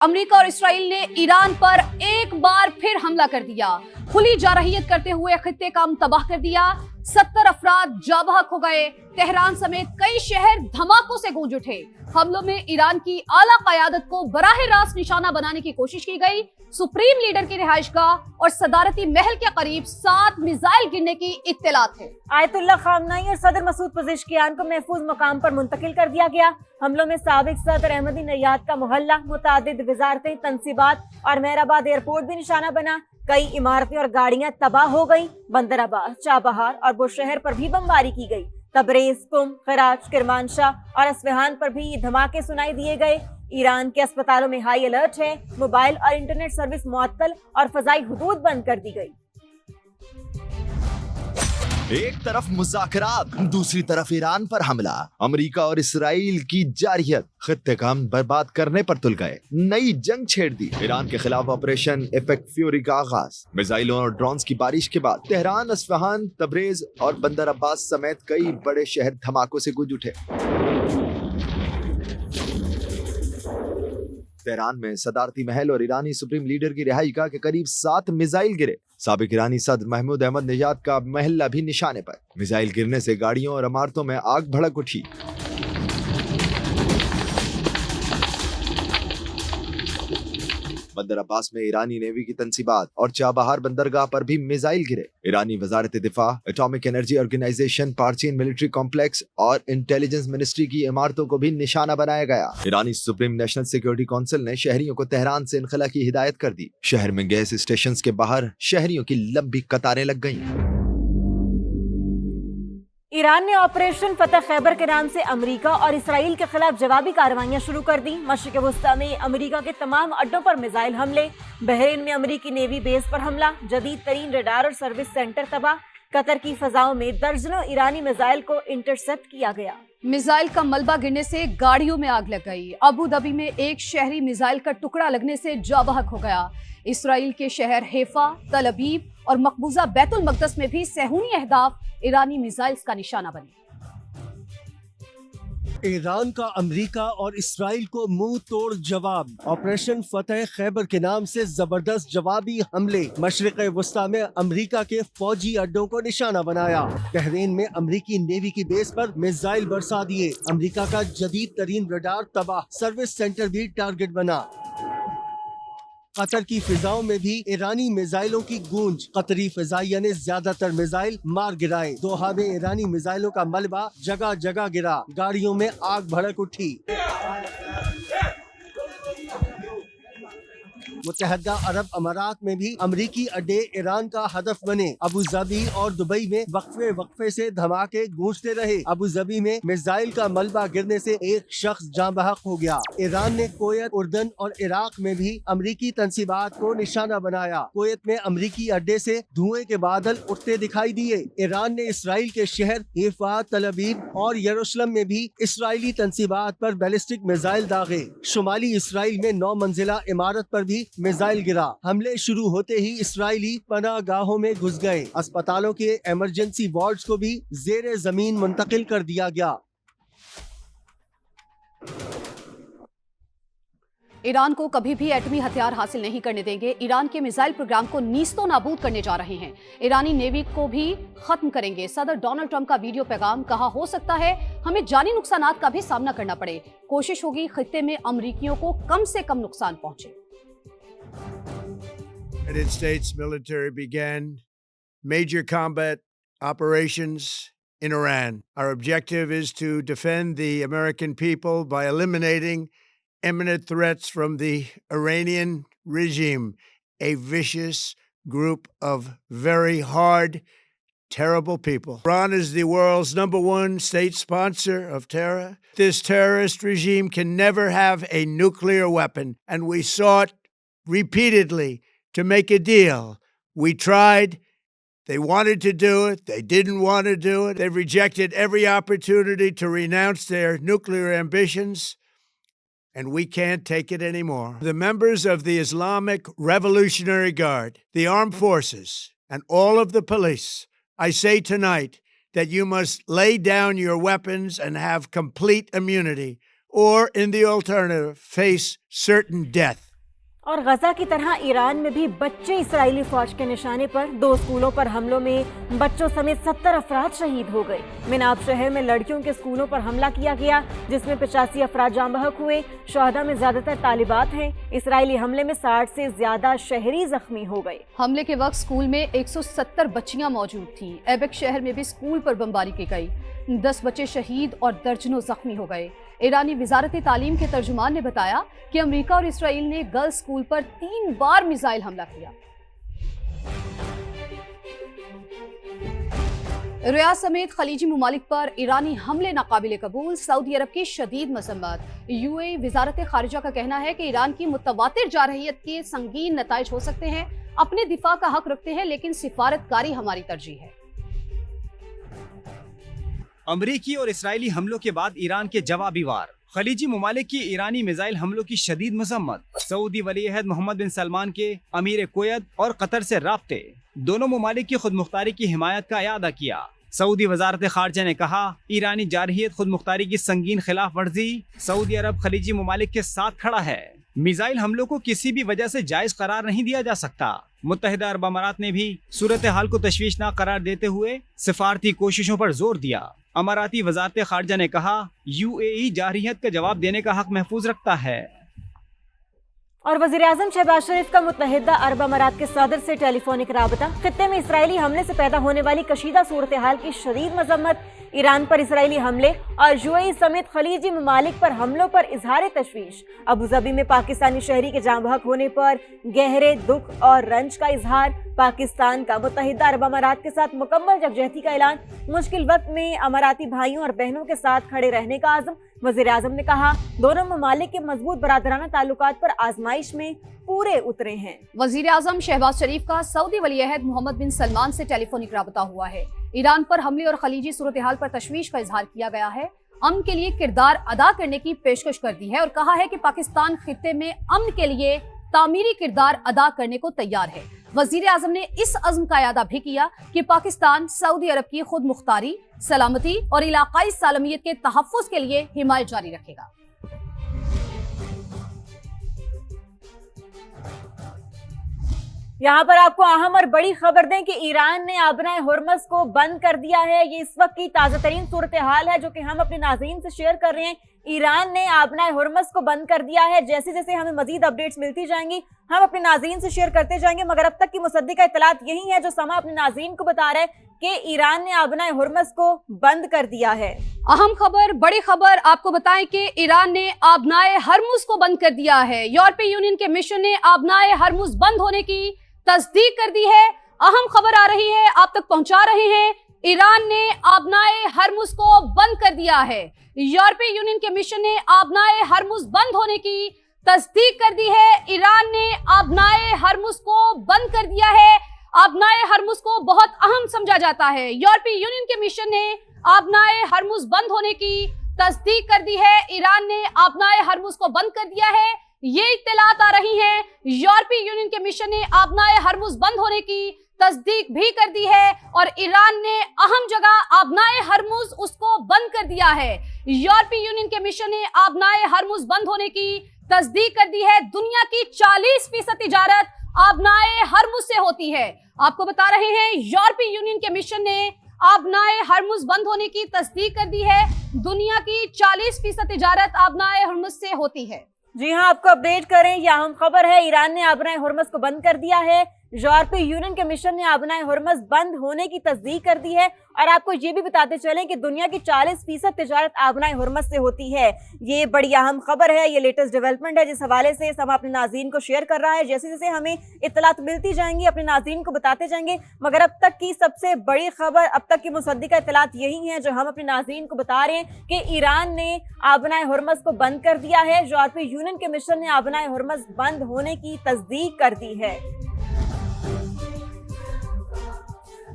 امریکہ اور اسرائیل نے ایران پر ایک بار پھر حملہ کر دیا. کھلی جارحیت کرتے ہوئے خطے کا تباہ کر دیا. 70 افراد جاں بحق ہو گئے. تہران سمیت کئی شہر دھماکوں سے گونج اٹھے. حملوں میں ایران کی اعلیٰ قیادت کو براہ راست نشانہ بنانے کی کوشش کی گئی. سپریم لیڈر کی رہائش گاہ اور صدارتی محل کے قریب 7 میزائل گرنے کی اطلاعات ہے. آیت اللہ خامنہئی اور صدر مسعود پزشکیان کو محفوظ مقام پر منتقل کر دیا گیا. حملوں میں سابق صدر احمدی نیاد کا محلہ، متعدد وزارتیں، تنصیبات اور مہرآباد ایئرپورٹ بھی نشانہ بنا. کئی عمارتیں اور گاڑیاں تباہ ہو گئیں. بندر عباس، چابہار اور بوشہر پر بھی بمباری کی گئی. تبریز، قم، خراج، کرمانشاہ اور اصفہان پر بھی دھماکے سنائی دیے گئے. ایران کے اسپتالوں میں ہائی الرٹ ہے. موبائل اور انٹرنیٹ سروس معطل اور فضائی حدود بند کر دی گئی. ایک طرف مذاکرات، دوسری طرف ایران پر حملہ. امریکہ اور اسرائیل کی جارحیت خطے کا برباد کرنے پر تل گئے. نئی جنگ چھیڑ دی. ایران کے خلاف آپریشن ایپک فیوری کا آغاز. میزائلوں اور ڈرونز کی بارش کے بعد تہران، اصفہان، تبریز اور بندر عباس سمیت کئی بڑے شہر دھماکوں سے گونج اٹھے. تہران میں صدارتی محل اور ایرانی سپریم لیڈر کی رہائش گاہ کے قریب 7 میزائل گرے. سابق ایرانی صدر محمود احمد نژاد کا محلہ بھی نشانے پر. میزائل گرنے سے گاڑیوں اور عمارتوں میں آگ بھڑک اٹھی. بندر عباس میں ایرانی نیوی کی تنصیبات اور چابہار بندرگاہ پر بھی میزائل گرے. ایرانی وزارت دفاع، atomic energy organization, Parchin military complex اور انٹیلیجنس منسٹری کی عمارتوں کو بھی نشانہ بنایا گیا. ایرانی سپریم نیشنل سیکورٹی کونسل نے شہریوں کو تہران سے انخلا کی ہدایت کر دی. شہر میں گیس اسٹیشنز کے باہر شہریوں کی لمبی قطاریں لگ گئیں. ایران نے آپریشن فتح خیبر کے نام سے امریکہ اور اسرائیل کے خلاف جوابی کارروائیاں شروع کر دی. مشرق وسطیٰ میں امریکہ کے تمام اڈوں پر میزائل حملے. بحرین میں امریکی نیوی بیس پر حملہ. جدید ترین ریڈار اور سروس سینٹر تباہ. قطر کی فضاؤں میں درجنوں ایرانی میزائل کو انٹرسپٹ کیا گیا. میزائل کا ملبہ گرنے سے گاڑیوں میں آگ لگ گئی. ابو دھابی میں ایک شہری میزائل کا ٹکڑا لگنے سے جاں بحق ہو گیا. اسرائیل کے شہر حیفا، تل ابیب اور مقبوضہ بیت المقدس میں بھی صہیونی اہداف ایرانی میزائلز کا نشانہ بنے. ایران کا امریکہ اور اسرائیل کو منہ توڑ جواب. آپریشن فتح خیبر کے نام سے زبردست جوابی حملے. مشرق وسطیٰ میں امریکہ کے فوجی اڈوں کو نشانہ بنایا. بحرین میں امریکی نیوی کی بیس پر میزائل برسا دیے. امریکہ کا جدید ترین ریڈار تباہ. سروس سینٹر بھی ٹارگٹ بنا. قطر کی فضاؤں میں بھی ایرانی میزائلوں کی گونج. قطری فضائیہ نے زیادہ تر میزائل مار گرائے. دوحہ میں ایرانی میزائلوں کا ملبہ جگہ جگہ گرا. گاڑیوں میں آگ بھڑک اٹھی. متحدہ عرب امارات میں بھی امریکی اڈے ایران کا ہدف بنے. ابو ظبی اور دبئی میں وقفے سے دھماکے گونجتے رہے. ابو ظبی میں میزائل کا ملبہ گرنے سے ایک شخص جاں بحق ہو گیا. ایران نے کویت، اردن اور عراق میں بھی امریکی تنصیبات کو نشانہ بنایا. کویت میں امریکی اڈے سے دھوئیں کے بادل اٹھتے دکھائی دیے. ایران نے اسرائیل کے شہر حیفا، تل ابیب اور یروشلم میں بھی اسرائیلی تنصیبات پر بیلسٹک میزائل داغے. شمالی اسرائیل میں 9 منزلہ عمارت پر بھی میزائل گرا. حملے شروع ہوتے ہی اسرائیلی پناہ گاہوں میں گھس گئے. اسپتالوں کے ایمرجنسی وارڈز کو بھی زیر زمین منتقل کر دیا گیا. ایران کو کبھی بھی ایٹمی ہتھیار حاصل نہیں کرنے دیں گے. ایران کے میزائل پروگرام کو نیست و نابود کرنے جا رہے ہیں. ایرانی نیوی کو بھی ختم کریں گے. صدر ڈونلڈ ٹرمپ کا ویڈیو پیغام. کہا ہو سکتا ہے ہمیں جانی نقصانات کا بھی سامنا کرنا پڑے. کوشش ہوگی خطے میں امریکیوں کو کم سے کم نقصان پہنچے. The United States military began major combat operations in Iran. Our objective is to defend the American people by eliminating imminent threats from the Iranian regime, a vicious group of very hard, terrible people. Iran is the world's #1 state sponsor of terror. This terrorist regime can never have a nuclear weapon, and we sought repeatedly to make a deal. We tried. They wanted to do it. They didn't want to do it. They've rejected every opportunity to renounce their nuclear ambitions, and we can't take it anymore. The members of the Islamic Revolutionary Guard, the armed forces, and all of the police, I say tonight that you must lay down your weapons and have complete immunity, or in the alternative, face certain death. और गजा की तरह Iran में भी बच्चे Israeli फौज के निशाने पर 2 स्कूलों पर हमलों में बच्चों समेत 70 अफराद शहीद हो गए। मिनाब शहर में लड़कियों के स्कूलों पर हमला किया गया, जिसमें 85 अफराद जाँ बहक हुए। शोहदा में ज्यादातर तालिबात हैं। इसराइली हमले में 60 से ज्यादा शहरी जख्मी हो गए। हमले के वक्त स्कूल में 170 बच्चियां मौजूद थीं। एबेक शहर में भी स्कूल पर बमबारी की गई। 10 बच्चे शहीद और दर्जनों जख्मी हो गए। ईरानी वजारत तालीम के तर्जुमान ने बताया कि अमेरिका और इसराइल ने गर्ल्स स्कूल पर 3 बार मिसाइल हमला किया। रियाद समेत खलीजी मुमालिक पर ईरानी हमले नाकाबिले कबूल, सऊदी अरब की शदीद मजम्मत। यूएई वजारत खारिजा का कहना है कि ईरान की मुतवातिर जारहियत के संगीन नताइज हो सकते हैं। अपने दिफा का हक रखते हैं, लेकिन सिफारतकारी हमारी तरजीह है। अमरीकी और इसराइली हमलों के बाद ईरान के जवाबी वार, खलीजी मुमालिक की ईरानी मिसाइल हमलों की शदीद मजम्मत, सऊदी वली-ए-अहद मोहम्मद बिन सलमान के अमीर कुवैत और कतर से राब्ते, दोनों मुमालिक की खुद मुख्तारी की हिमायत का इयादा किया। सऊदी वजारत खारजा ने कहा, ईरानी जारहियत खुद मुख्तारी की संगीन खिलाफ वर्जी, सऊदी अरब खलीजी मुमालिक के साथ खड़ा है। मिसाइल हमलों को किसी भी वजह से जायज करार नहीं दिया जा सकता। मुत्तहिदा अरब अमारात ने भी सूरत हाल को तशवीशनाक करार देते हुए सिफारती कोशिशों पर जोर दिया। अमाराती वजारत खारजा ने कहा, यूएई जारहियत का जवाब देने का हक महफूज रखता है। और वज़ीर-ए-आज़म शहबाज शरीफ का मुत्तहिदा अरब अमारात के सदर से टेलीफोनिक राबता। खित्ते में इसराइली हमले से पैदा होने वाली कशीदा सूरत हाल की शदीद मजम्मत, ईरान पर इसराइली हमले और यूएई समेत खलीजी ममालिक पर हमलों पर इजहार तशवीश। अबूधाबी में पाकिस्तानी शहरी के जाँ बहक होने पर गहरे दुख और रंज का इजहार। पाकिस्तान का मुत्तहिदा अरब अमारात के साथ मुकम्मल यकजहती का ऐलान। मुश्किल वक्त में अमाराती भाइयों और बहनों के साथ खड़े रहने का आज़म। वज़ीर-ए-आज़म ने कहा, दोनों ममालिक के मजबूत बरादराना ताल्लुकात पर आजमाइश में पूरे उतरे हैं। वज़ीर-ए-आज़म शहबाज शरीफ का सऊदी वली-ए-अहद मोहम्मद बिन सलमान से टेलीफोनिक राबता हुआ है। ईरान पर हमले और खलीजी सूरत हाल पर तशवीश का इजहार किया गया है। अमन के लिए किरदार अदा करने की पेशकश कर दी है और कहा है कि पाकिस्तान खित्ते में अमन के लिए तामीरी किरदार अदा करने को तैयार है। वज़ीर-ए-आज़म ने इस अज़्म का इयादा भी किया कि पाकिस्तान सऊदी अरब की खुद मुख्तारी, सलामती और इलाकाई सालमियत के तहफ़्फ़ुज़ के लिए हिमायत जारी रखेगा। यहाँ पर आपको अहम और बड़ी खबर दें कि ईरान ने आबनाए हुर्मस को बंद कर दिया है। ये इस वक्त की ताज़ा तरीन सूरत हाल है जो कि हम अपने नाज़रीन से शेयर कर रहे हैं। ईरान ने आबनाए हुर्मस को बंद कर दिया है। जैसे जैसे हमें मजीद अपडेट्स मिलती जाएंगी हम अपने नाज़रीन से शेयर करते जाएंगे, मगर अब तक की मुसद्दिका इत्तलात यही है जो समा अपने नाज़रीन को बता रहा है कि ईरान ने आबनाए हुर्मस को बंद कर दिया है। अहम खबर, बड़ी खबर आपको बताएं कि ईरान ने आबनाए हरमुज को बंद कर दिया है। यूरोपीय यूनियन के मिशन ने आबनाए हरमुज बंद होने की तस्दीक कर दी है। अहम खबर आ रही है, आप तक पहुंचा रहे हैं। ईरान ने आबनाए हरमुज को बंद कर दिया है। यूरोपीय यूनियन के मिशन ने आबनाए हरमुज बंद होने की तस्दीक कर दी है। ईरान ने आबनाए हरमुज को बंद कर दिया है। आबनाए हरमुज को बहुत अहम समझा जाता है। यूरोपीय यूनियन के मिशन ने आबनाए हरमुज बंद होने की तस्दीक कर दी है। ईरान ने आबनाए हरमुज को बंद कर दिया है। ये इत्तलात आ रही हैं। यूरोपीय यूनियन के मिशन ने आबनाए हरमुज बंद होने की तस्दीक भी कर दी है और ईरान ने अहम जगह आबनाए हरमुज उसको बंद कर दिया है। यूरोपीय यूनियन के मिशन ने आबनाए हरमुज बंद होने की तस्दीक कर दी है। दुनिया की 40% तिजारत आबनाए हरमुज से होती है। आपको बता रहे हैं, यूरोपीय यूनियन के मिशन ने आबनाए हरमुज बंद होने की तस्दीक कर दी है। दुनिया की 40% तिजारत आबनाए हरमुज से होती है। जी हाँ, आपको अपडेट करें, यह अहम खबर है। ईरान ने आबनाए हुर्मस को बंद कर दिया है। यूरोपीय यूनियन के मिशन ने आबनाए हुर्मस बंद होने की तस्दीक कर दी है और आपको ये भी बताते चलें कि दुनिया की 40% तिजारत आबनाए हुर्मस से होती है। ये बड़ी अहम खबर है, ये लेटेस्ट डेवलपमेंट है जिस हवाले से समा अपने नाज़रीन को शेयर कर रहा है। जैसे जैसे हमें इत्तलात मिलती जाएंगी अपने नाज़रीन को बताते जाएंगे, मगर अब तक की सबसे बड़ी खबर, अब तक की मुसद्दिका इत्तलात यही है जो हम अपने नाज़रीन को बता रहे हैं कि ईरान ने आबनाए हुर्मस को बंद कर दिया है। यूरोपीय यूनियन के मिशन ने आबनाए हुर्मस बंद होने की तस्दीक कर दी है।